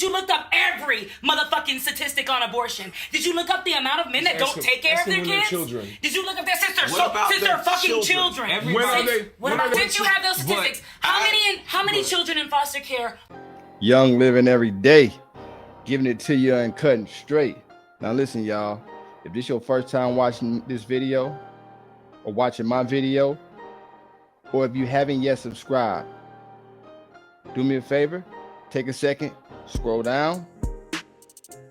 Did you look up every motherfucking statistic on abortion? Did you look up the amount of men that don't take care of their kids? Did you look up their sisters? Sister fucking children. Did you have those statistics? How many children in foster care? Young living every day, giving it to you and cutting straight. Now listen, y'all. If this your first time watching this video, or watching my video, or if you haven't yet subscribed, do me a favor, take a second, scroll down,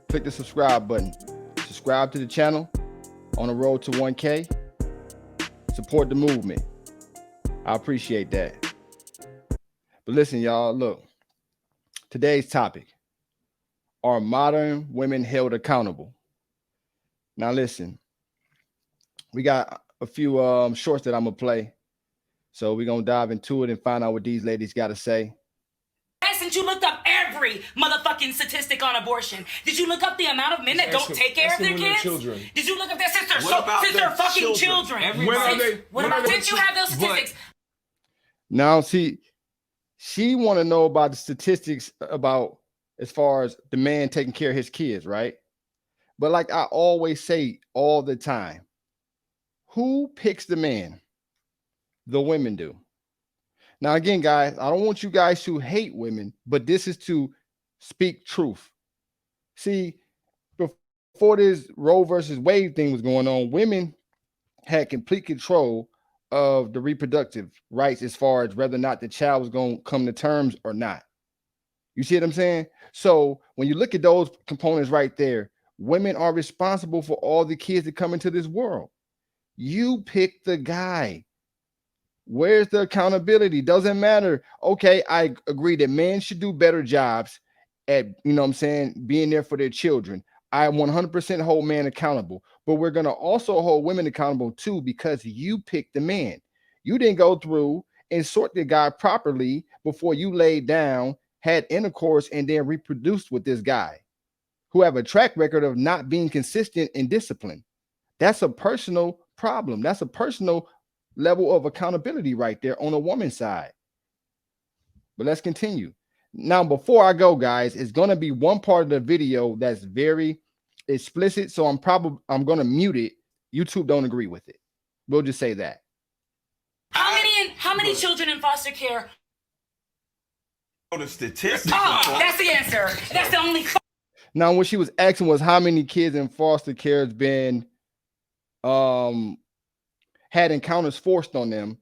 click the subscribe button, subscribe to the channel. On the road to 1K, support the movement. I appreciate that. But listen, y'all, look, today's topic: are modern women held accountable? Now listen, we got a few shorts that I'm gonna play, so we're gonna dive into it and find out what these ladies got to say. Since you looked up every motherfucking statistic on abortion, did you look up the amount of men that don't take care of their kids? Did you look up their sisters? Sister fucking children. Did you have those statistics? Now, see, she want to know about the statistics about as far as the man taking care of his kids, right? But like I always say all the time, who picks the man? The women do. Now, again, guys, I don't want you guys to hate women, but this is to speak truth. See, before this Roe versus Wade thing was going on, women had complete control of the reproductive rights as far as whether or not the child was going to come to terms or not. You see what I'm saying? So when you look at those components right there, women are responsible for all the kids that come into this world. You pick the guy. Where's the accountability? Doesn't matter. Okay, I agree that men should do better jobs at, you know what I'm saying, being there for their children. I 100% hold men accountable, but we're going to also hold women accountable too, because you picked the man. You didn't go through and sort the guy properly before you laid down, had intercourse, and then reproduced with this guy who have a track record of not being consistent in discipline. That's a personal problem. That's a personal level of accountability right there on a woman's side. But let's continue. Now, before I go, guys, it's going to be one part of the video that's very explicit, so I'm going to mute it. YouTube don't agree with it. We'll just say that. How many children in foster care? The statistics. That's the answer. That's the only. Now, what she was asking was how many kids in foster care has been had encounters forced on them,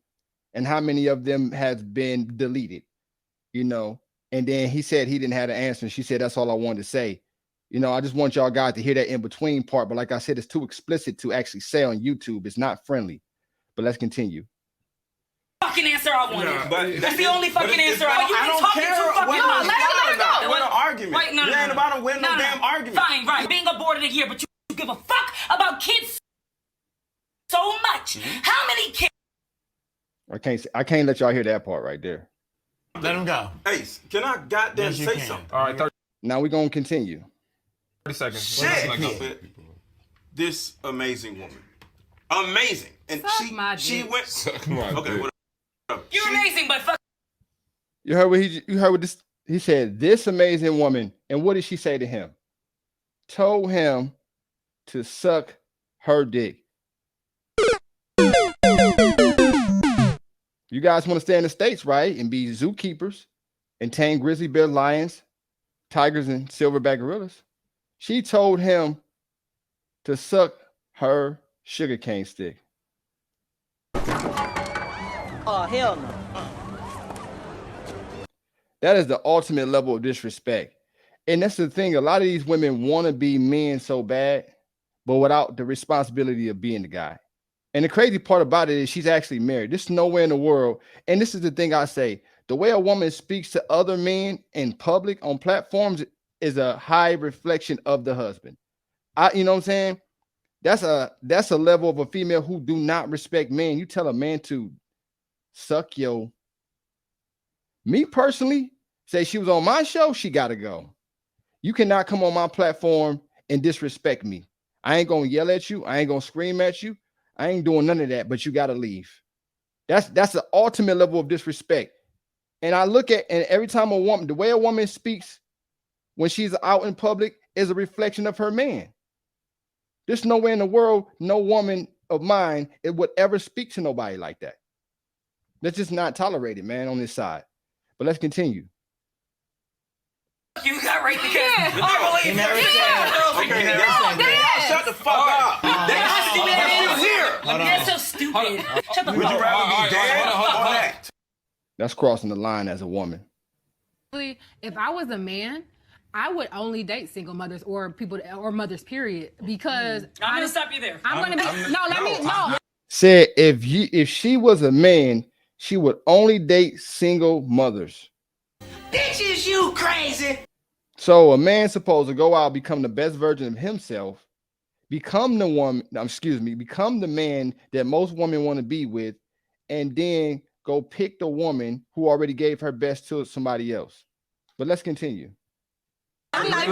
and how many of them has been deleted, you know. And then he said he didn't have an answer, and she said that's all I wanted to say. You know, I just want y'all guys to hear that in between part, but like I said, it's too explicit to actually say on YouTube. It's not friendly. But let's continue. Fucking answer I wanted. Yeah, but that's the only fucking answer I wanted. I don't care what an argument. Right, no, you ain't about to win no damn argument. Fine, right. Being aborted a year, but you give a fuck about kids so much. How many kids? I can't let y'all hear that part right there. Let him go. Ace, can I goddamn say something? All right, 30 now we're gonna continue. 30 seconds. Shit. This amazing woman. Amazing. And she went. Okay, what? You're amazing, but fuck. You heard what this he said, this amazing woman, and what did she say to him? Told him to suck her dick. You guys want to stay in the States, right? And be zookeepers and tame grizzly bear, lions, tigers, and silverback gorillas. She told him to suck her sugarcane stick. Oh, hell no. That is the ultimate level of disrespect. And that's the thing. A lot of these women want to be men so bad, but without the responsibility of being the guy. And the crazy part about it is she's actually married. There's nowhere in the world. And this is the thing I say. The way a woman speaks to other men in public on platforms is a high reflection of the husband. You know what I'm saying? That's a level of a female who do not respect men. You tell a man to suck your. Me personally, say she was on my show, she got to go. You cannot come on my platform and disrespect me. I ain't going to yell at you. I ain't going to scream at you. I ain't doing none of that, but you got to leave. That's the ultimate level of disrespect. And I look at, and every time a woman, the way a woman speaks when she's out in public is a reflection of her man. There's nowhere in the world, no woman of mine, it would ever speak to nobody like that. That's just not tolerated, man, on this side. But let's continue. You got raped because I believe Shut the fuck up. That's so stupid. Shut the fuck up. Would you rather be dead or that? That's crossing the line as a woman. If I was a man, I would only date single mothers or people or mothers, period. Because I'm gonna stop you there. I'm gonna be Said if she was a man, she would only date single mothers. Bitches, you crazy. So a man's supposed to go out, become the best version of himself, become the man that most women want to be with, and then go pick the woman who already gave her best to somebody else. But let's continue. Let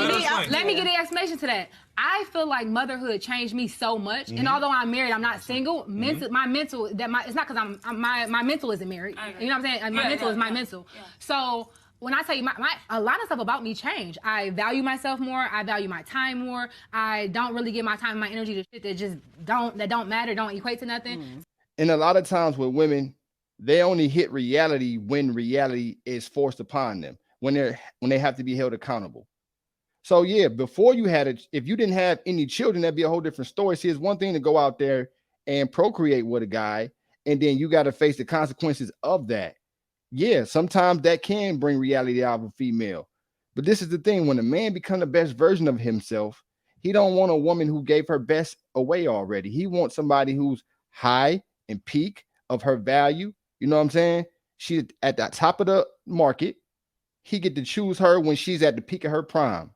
me get the explanation to that. I feel like motherhood changed me so much, and although I'm married, I'm not single. My mental it's not because my mental isn't married. You know what I'm saying? My mental is my mental. Yeah. So when I tell you a lot of stuff about me changed. I value myself more. I value my time more. I don't really give my time and my energy to shit that don't matter, don't equate to nothing. And a lot of times with women, they only hit reality when reality is forced upon them, when they have to be held accountable. So yeah, before you had it, if you didn't have any children, that'd be a whole different story. See, it's one thing to go out there and procreate with a guy, and then you got to face the consequences of that. Yeah, sometimes that can bring reality out of a female. But this is the thing, when a man becomes the best version of himself, he don't want a woman who gave her best away already. He wants somebody who's high and peak of her value. You know what I'm saying? She's at the top of the market. He get to choose her when she's at the peak of her prime.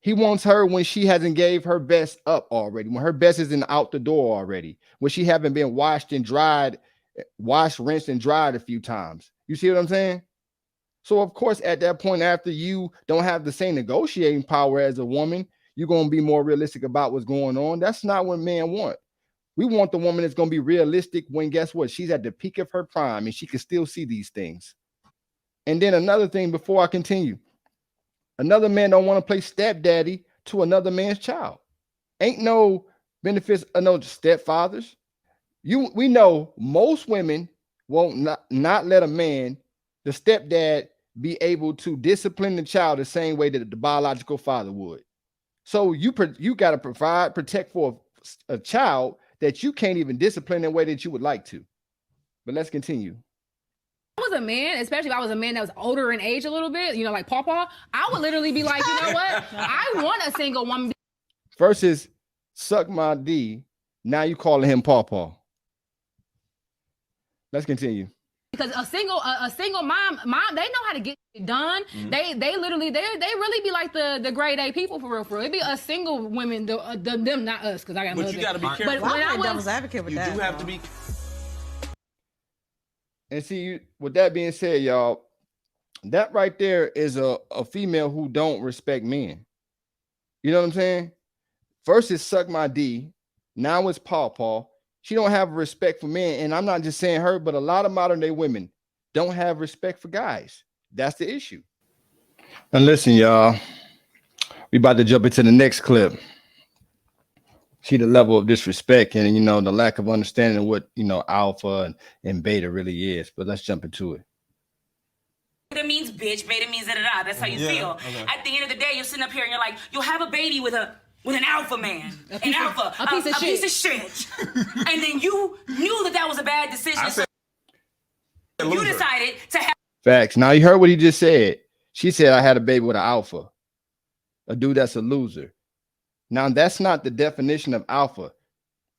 He wants her when she hasn't gave her best up already, when her best isn't out the door already, when she haven't been washed, rinsed, and dried a few times. You see what I'm saying? So, of course, at that point, after you don't have the same negotiating power as a woman, you're going to be more realistic about what's going on. That's not what men want. We want the woman that's going to be realistic when, guess what? She's at the peak of her prime and she can still see these things. And then another thing before I continue. Another man don't want to play stepdaddy to another man's child. Ain't no benefits of no stepfathers. We know most women won't not let a man, the stepdad, be able to discipline the child the same way that the biological father would. So you got to protect for a child that you can't even discipline in the way that you would like to. But let's continue. I was a man, especially if I was a man that was older in age a little bit, like Pawpaw, I would literally be like, you know what? I want a single woman. First is suck my D. Now you calling him Pawpaw. Let's continue. Because a single mom, they know how to get it done. They really be like the grade A people for real. It'd be a single women, them, not us, because I got. But you got to be careful. But when I was devil's advocate with you that, do have to be. And see, with that being said, y'all, that right there is a female who don't respect men. You know what I'm saying? First is suck my D. Now it's Pawpaw. She don't have respect for men. And I'm not just saying her, but a lot of modern day women don't have respect for guys. That's the issue. And listen, y'all, we about to jump into the next clip. See the level of disrespect and, the lack of understanding of what, alpha and beta really is. But let's jump into it. Beta means bitch, beta means da-da-da. That's how you feel. Okay. At the end of the day, you're sitting up here and you're like, you'll have a baby with an alpha man, a piece of shit. And then you knew that was a bad decision. So you decided to have. Facts. Now you heard what he just said. She said, I had a baby with an alpha, a dude that's a loser. Now, that's not the definition of alpha.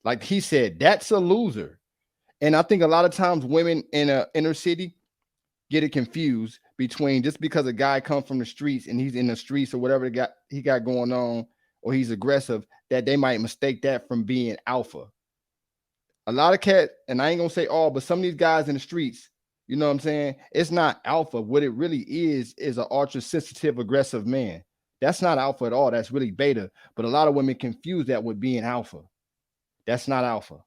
Like he said, that's a loser. And I think a lot of times women in an inner city get it confused between just because a guy comes from the streets and he's in the streets or whatever he got going on, or he's aggressive, that they might mistake that from being alpha. A lot of cats, and I ain't going to say all, but some of these guys in the streets, you know what I'm saying? It's not alpha. What it really is an ultra sensitive, aggressive man. That's not alpha at all. That's really beta. But a lot of women confuse that with being alpha. That's not alpha.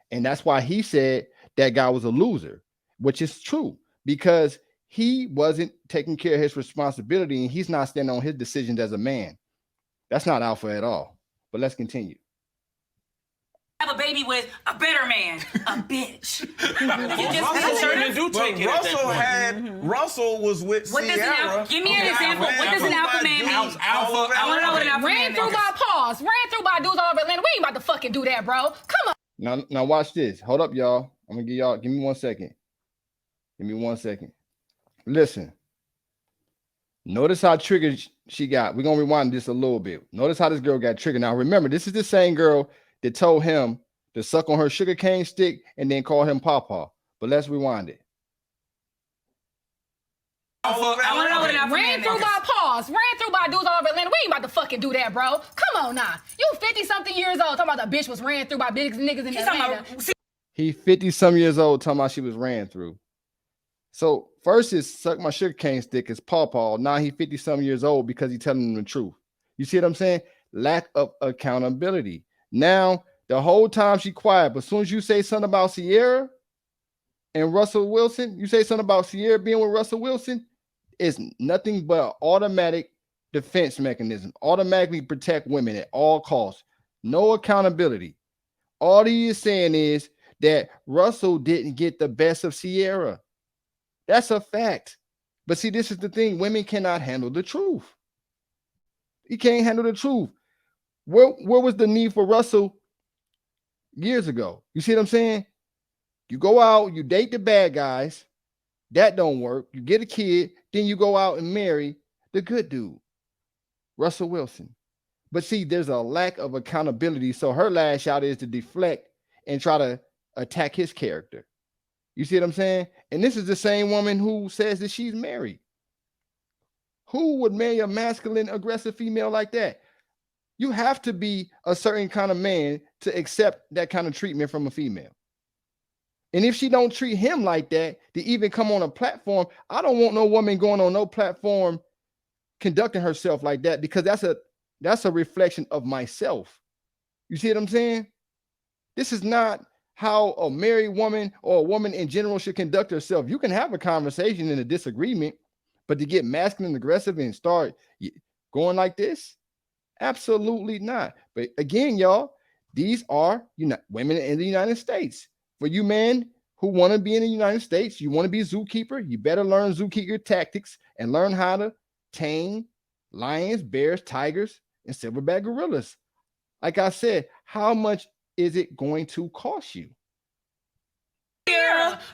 And that's why he said that guy was a loser, which is true, because he wasn't taking care of his responsibility, and he's not standing on his decisions as a man. That's not alpha at all. But let's continue. Have a baby with a better man, a bitch. Russell was with Sierra. Give me an example. What does an alpha man mean? I want to know what an alpha man means. Ran through by dudes all over Atlanta. We ain't about to fucking do that, bro. Come on. Now watch this. Hold up, y'all. I'm gonna give me 1 second. Give me 1 second. Listen. Notice how triggered she got. We're gonna rewind this a little bit. Notice how this girl got triggered. Now remember, this is the same girl that told him to suck on her sugar cane stick and then call him Papa. But let's rewind it. I want to know what an alpha man means. Ran through by dudes all over Atlanta. We ain't about to fucking do that, bro. Come on now. You 50-something years old talking about the bitch was ran through by big niggas in Atlanta. He 50-some years old talking about she was ran through. So first is suck my sugar cane stick is Paw. Now he 50-some years old because he's telling them the truth. You see what I'm saying? Lack of accountability. Now, the whole time she quiet, but as soon as you say something about Sierra and Russell Wilson, you say something about Sierra being with Russell Wilson, it's nothing but an automatic defense mechanism. Automatically protect women at all costs. No accountability. All he is saying is that Russell didn't get the best of Sierra. That's a fact. But see, this is the thing. Women cannot handle the truth. You can't handle the truth. Where was the need for Russell years ago? You see what I'm saying? You go out, you date the bad guys. That don't work. You get a kid, then you go out and marry the good dude, Russell Wilson. But see, there's a lack of accountability. So her lash out is to deflect and try to attack his character. You see what I'm saying? And this is the same woman who says that she's married. Who would marry a masculine, aggressive female like that? You have to be a certain kind of man to accept that kind of treatment from a female. And if she don't treat him like that, to even come on a platform, I don't want no woman going on no platform conducting herself like that, because that's a reflection of myself. You see what I'm saying? This is not how a married woman or a woman in general should conduct herself. You can have a conversation and a disagreement, but to get masculine, aggressive, and start going like this, absolutely not. But again, y'all, these are women in the United States. For you men who want to be in the United States, you want to be a zookeeper, you better learn zookeeper tactics and learn how to tame lions, bears, tigers, and silverback gorillas. Like I said, how much is it going to cost you?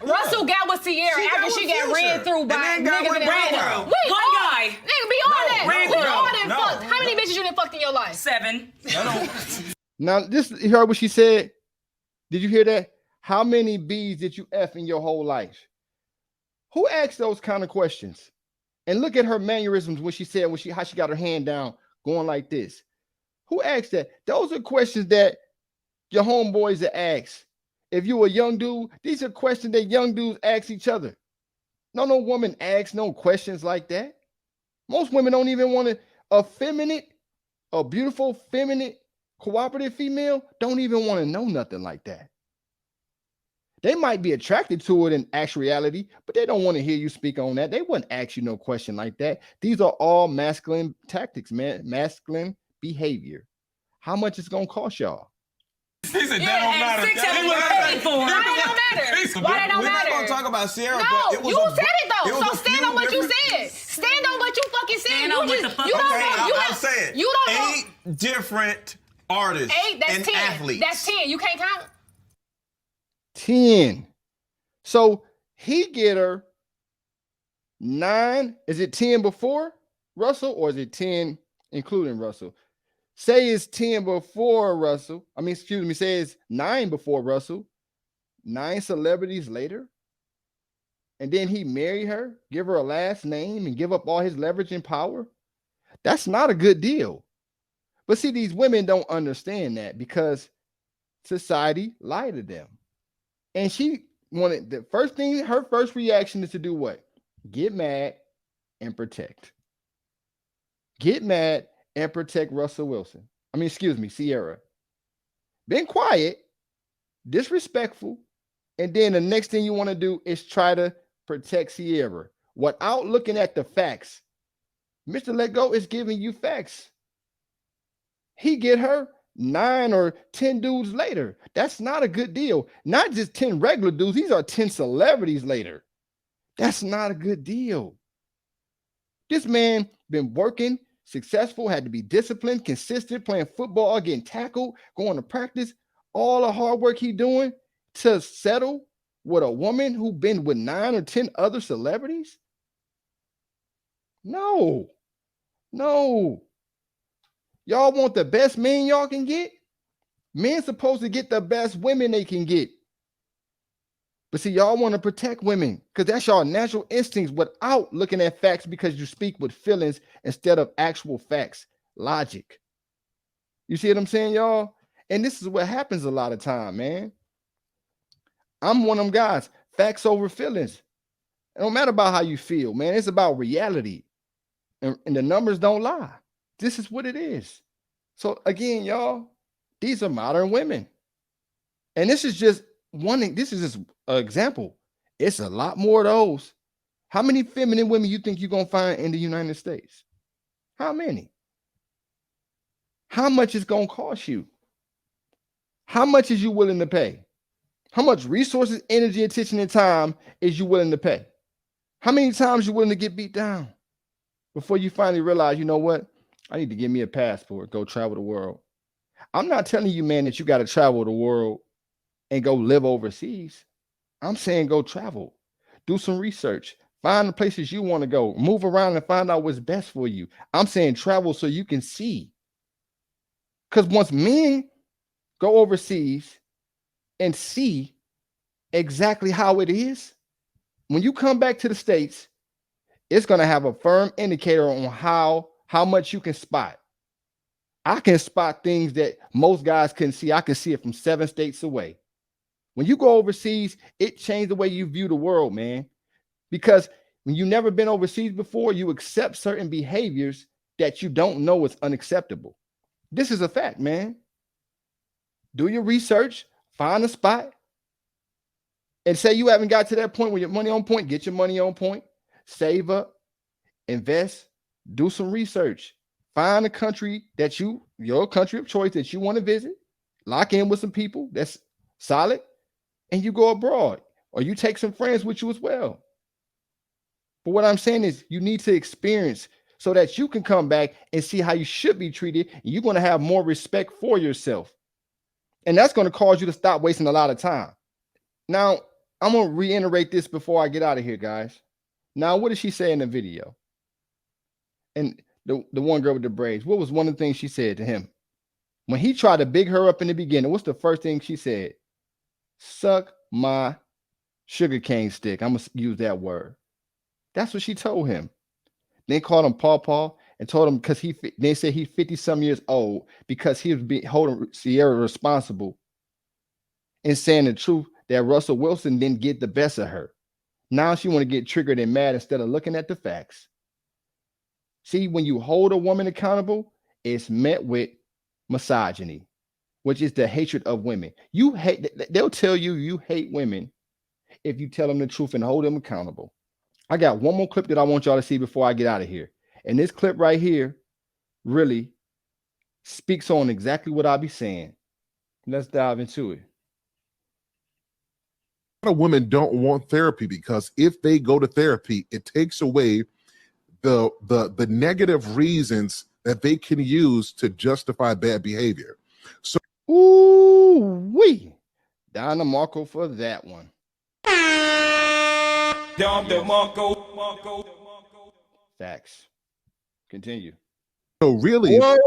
Russell got with Sierra after she got ran through by niggas in Atlanta. One guy. Nigga, be all that. We all done fucked. How many bitches you done fucked in your life? 7. Now, you heard what she said? Did you hear that? How many B's did you F in your whole life? Who asked those kind of questions? And look at her mannerisms when she said how she got her hand down going like this. Who asked that? Those are questions that your homeboys are asked. If you a young dude, these are questions that young dudes ask each other. No woman asks no questions like that. Most women don't even want a beautiful, feminine, cooperative female don't even want to know nothing like that. They might be attracted to it in actuality, but they don't want to hear you speak on that. They wouldn't ask you no question like that. These are all masculine tactics, man. Masculine behavior. How much it's going to cost y'all? He said that don't matter. Why that don't matter? We're not going to talk about Sierra. No, you said it though. So stand on what you said. Stand on what you fucking said. Stand on what the fuck. I'll say it. You don't know. 8 different artists 8, that's and 10. athletes. That's 10. You can't count. 10. So he get her 9. Is it 10 before Russell, or is it 10 including Russell? Say it's 10 before Russell. Say it's 9 before Russell. 9 celebrities later. And then he marry her, give her a last name, and give up all his leverage and power. That's not a good deal. But see, these women don't understand that because society lied to them. And she wanted her first reaction is to do what? Get mad and protect. Get mad and protect Russell Wilson. Sierra. Been quiet, disrespectful, and then the next thing you want to do is try to protect Sierra. without looking at the facts. Mr. Let Go is giving you facts. He get her 9 or 10 dudes later. That's not a good deal. Not just 10 regular dudes. These are 10 celebrities later. That's not a good deal. This man been working, successful, had to be disciplined, consistent, playing football, getting tackled, going to practice, all the hard work he doing to settle with a woman who been with 9 or 10 other celebrities? No. Y'all want the best men y'all can get? Men supposed to get the best women they can get. But see, y'all want to protect women because that's y'all natural instincts without looking at facts because you speak with feelings instead of actual facts, logic. You see what I'm saying, y'all? And this is what happens a lot of time, man. I'm one of them guys, facts over feelings. It don't matter about how you feel, man. It's about reality. And the numbers don't lie. This is what it is. So again, y'all, these are modern women. And this is just this is just an example. It's a lot more of those. How many feminine women you think you're going to find in the United States? How many? How much is going to cost you? How much is you willing to pay? How much resources, energy, attention, and time is you willing to pay? How many times you willing to get beat down before you finally realize, you know what? I need to get me a passport, go travel the world. I'm not telling you, man, that you got to travel the world and go live overseas. I'm saying go travel, do some research, find the places you want to go, move around and find out what's best for you. I'm saying travel so you can see. Because once men go overseas and see exactly how it is, when you come back to the States, it's going to have a firm indicator on how much you can spot. I can spot things that most guys couldn't see. I can see it from 7 states away. When you go overseas, it changed the way you view the world, man. Because when you've never been overseas before, you accept certain behaviors that you don't know is unacceptable. This is a fact, man. Do your research, find a spot, and say you haven't got to that point where your money on point, get your money on point, save up, invest, do some research, find a country that your country of choice that you want to visit, lock in with some people that's solid, and you go abroad, or you take some friends with you as well. But what I'm saying is you need to experience so that you can come back and see how you should be treated. And you're going to have more respect for yourself. And that's going to cause you to stop wasting a lot of time. Now, I'm going to reiterate this before I get out of here, guys. Now, what did she say in the video? And the one girl with the braids, what was one of the things she said to him? When he tried to big her up in the beginning, what's the first thing she said? Suck my sugar cane stick. I'm going to use that word. That's what she told him. They called him Paw and told him because they said he's 50-some years old because he was holding Ciara responsible and saying the truth that Russell Wilson didn't get the best of her. Now she want to get triggered and mad instead of looking at the facts. See, when you hold a woman accountable, it's met with misogyny, which is the hatred of women. They'll tell you hate women if you tell them the truth and hold them accountable. I got one more clip that I want y'all to see before I get out of here. And this clip right here really speaks on exactly what I'll be saying. Let's dive into it. A lot of women don't want therapy because if they go to therapy, it takes away the negative reasons that they can use to justify bad behavior. So, ooh-wee. Down to Marco for that one. Facts. Continue. So really, whoa.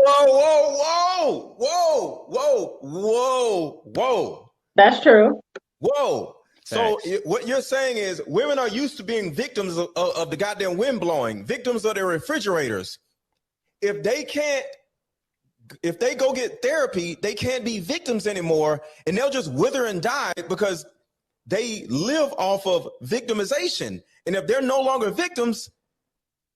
That's true. Whoa. So what you're saying is women are used to being victims of the goddamn wind blowing, victims of their refrigerators. If they go get therapy, they can't be victims anymore, and they'll just wither and die because they live off of victimization. And if they're no longer victims,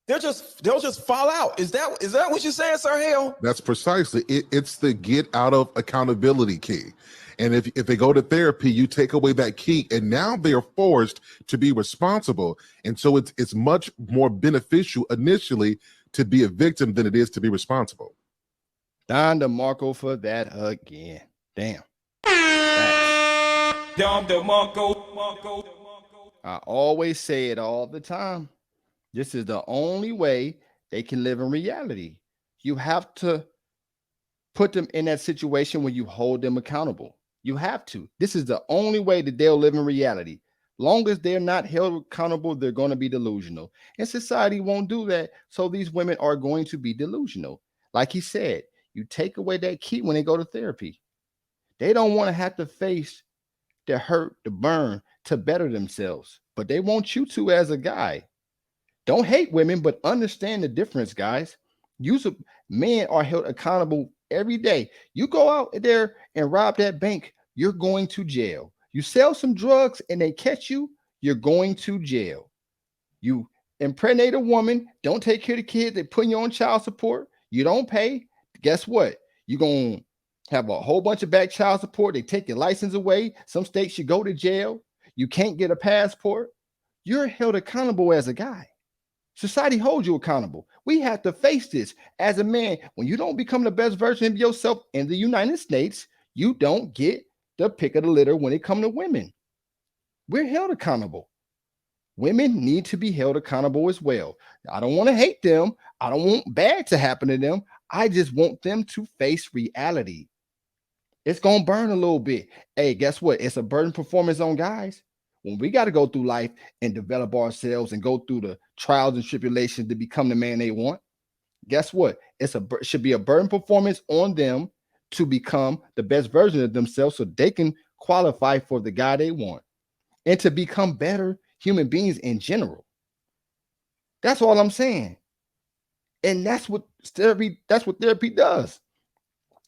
they'll just fall out. Is that what you're saying, Sir Hale? That's precisely it. It's the get out of accountability key. And if they go to therapy, you take away that key, and now they are forced to be responsible. And so it's much more beneficial initially to be a victim than it is to be responsible. Don DeMarco for that again. Damn. Don DeMarco. I always say it all the time. This is the only way they can live in reality. You have to put them in that situation where you hold them accountable. You have to. This is the only way that they'll live in reality. Long as they're not held accountable, they're going to be delusional. And society won't do that. So these women are going to be delusional. Like he said, you take away that key when they go to therapy. They don't want to have to face the hurt, the burn to better themselves. But they want you to as a guy. Don't hate women, but understand the difference, guys. Men are held accountable every day. You go out there and rob that bank, you're going to jail. You sell some drugs and they catch you, you're going to jail. You impregnate a woman, don't take care of the kids, they put you on child support, you don't pay. Guess what? You're going to have a whole bunch of back child support. They take your license away. Some states you go to jail. You can't get a passport. You're held accountable as a guy. Society holds you accountable. We have to face this as a man. When you don't become the best version of yourself in the United States, you don't get the pick of the litter when it comes to women. We're held accountable. Women need to be held accountable as well. I don't want to hate them. I don't want bad to happen to them. I just want them to face reality. It's going to burn a little bit. Hey, guess what? It's a burden performance on guys. When we got to go through life and develop ourselves and go through the trials and tribulations to become the man they want, guess what? It should be a burden performance on them to become the best version of themselves so they can qualify for the guy they want and to become better human beings in general. That's all I'm saying. And that's what therapy does.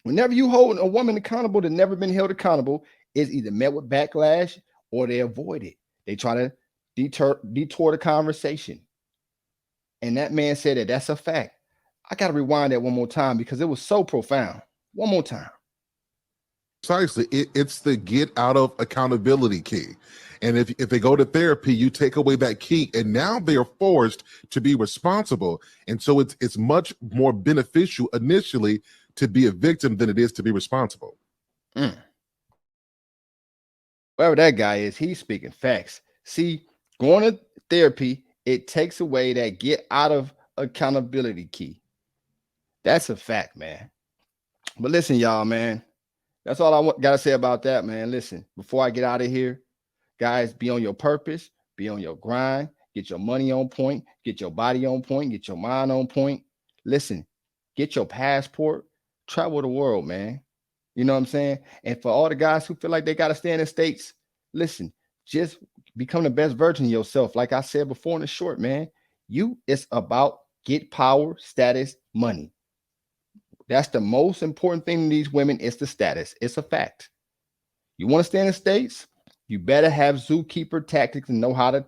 Whenever you hold a woman accountable that never been held accountable, it's either met with backlash or they avoid it. They try to detour the conversation. And that man said that that's a fact. I got to rewind that one more time because it was so profound. One more time. Precisely. It's the get out of accountability key. And if they go to therapy, you take away that key, and now they are forced to be responsible. And so it's much more beneficial initially to be a victim than it is to be responsible. Whoever that guy is, he's speaking facts. See, going to therapy, it takes away that get out of accountability key. That's a fact, man. But listen, y'all, man, that's all I got to say about that, man. Listen, before I get out of here, guys, be on your purpose, be on your grind, get your money on point, get your body on point, get your mind on point. Listen, get your passport, travel the world, man. You know what I'm saying? And for all the guys who feel like they got to stay in the States, listen, just become the best version of yourself. Like I said before in the short, man, it's about get power, status, money. That's the most important thing to these women. It's the status. It's a fact. You want to stay in the States? You better have zookeeper tactics and know how to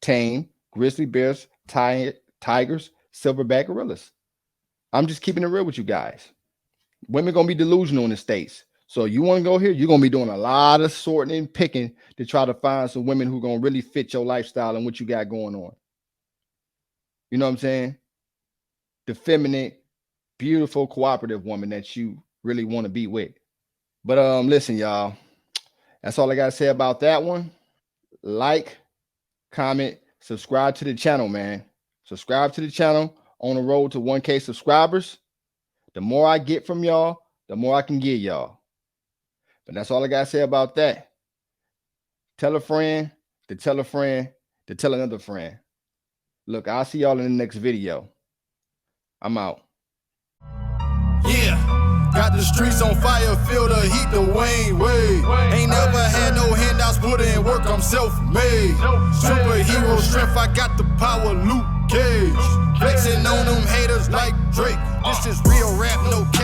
tame grizzly bears, tigers, silverback gorillas. I'm just keeping it real with you guys. Women going to be delusional in the States. So you want to go here, you're going to be doing a lot of sorting and picking to try to find some women who are going to really fit your lifestyle and what you got going on. You know what I'm saying? The feminine, beautiful, cooperative woman that you really want to be with. But listen, y'all, that's all I got to say about that one. Like, comment, subscribe to the channel, man. Subscribe to the channel. On the road to 1K subscribers. The more I get from y'all, the more I can give y'all. But that's all I got to say about that. Tell a friend to tell a friend to tell another friend. Look, I'll see y'all in the next video. I'm out. Yeah, got the streets on fire, feel the heat, the Wayne Wade. Ain't never had no handouts, put in work, I'm self-made. Superhero strength, I got the power, Luke Cage. Flexing on them haters like Drake. This is real rap, no cap.